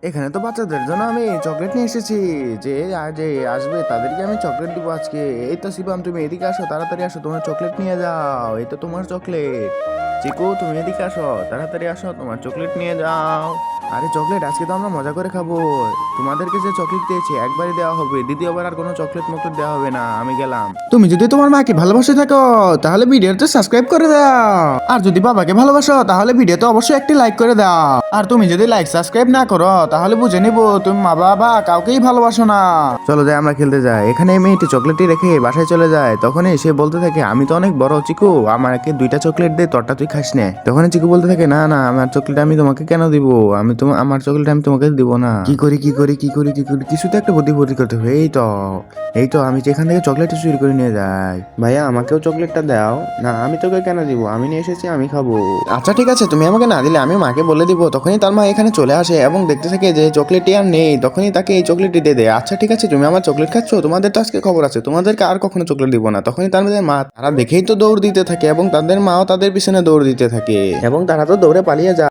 এখানে তো বাচ্চাদের জন্য আমি চকলেট নিয়ে এসেছি। যে আসবে তাদেরকে আমি চকলেট দিব আজকে। এই তো শিবাম, তুমি এদিকে আসো, তাড়াতাড়ি আসো, তোমার চকলেট নিয়ে যাও। এই তো তোমার চকলেট। চিকু, তুমি এদিকে আসো, তাড়াতাড়ি আসো, তোমার চকলেট নিয়ে যাও। আরে চকলেট, আজকে তো আমরা মজা করে খাবো। তোমাদেরকে যে চকলেট দিয়েছি একবারই দেওয়া হবে, দ্বিতীয়বার আর কোনো চকলেট মকলেট দেওয়া হবে না। আমি গেলাম। তুমি যদি তোমার মাকে ভালোবাসে থাকো তাহলে ভিডিওতে সাবস্ক্রাইব করে দাও, আর যদি বাবাকে ভালোবাসো তাহলে ভিডিওতে অবশ্যই একটি লাইক করে দাও। আর তুমি যদি লাইক সাবস্ক্রাইব না করো তাহলে বুঝে নিবো তুমি মা বাবা কাউকেই ভালোবাসো না। চলো যাই, আমরা খেলতে যাই। এখানে এই মেয়েটি চকলেটটি রেখে বাসায় চলে যায়। তখনই সে বলতে থাকে, আমি তো অনেক বড় চিকু, আমাকে দুইটা চকলেট দে, তোরটা তুই খাস নে। তখন চিকু বলতে থাকে, না না, আমার চকলেট আমি তোমাকে কেন দিব, আমার চকলেট আমি তোমাকে দিব না। কি করি কিছু তো একটা বুদ্ধি করতে হবে। এই তো আমি যেখান থেকে চকলেটটা চুরি করে নিয়ে যাই। ভাইয়া, আমাকেও চকলেটটা দাও। না, আমি তোকে কেন দিব, আমি নিয়ে এসেছি, আমি খাবো। আচ্ছা ঠিক আছে, তুমি আমাকে না দিলে আমি মাকে বলে দিব। তখনই তার মা এখানে চলে আসে এবং দেখতে থাকে যে চকলেটটি আর নেই। তখনই তাকে এই চকলেটটি দিয়ে দেয়। আচ্ছা ঠিক আছে, তুমি আমার চকলেট খাচ্ছ, তোমাদের তো আজকে খবর আছে, তোমাদেরকে আর কখনো চকলেট দিব না। তখনই তার মধ্যে মা, তারা দেখেই তো দৌড় দিতে থাকে এবং তাদের মাও তাদের পিছনে দৌড় দিতে থাকে এবং তারা তো দৌড়ে পালিয়ে যায়।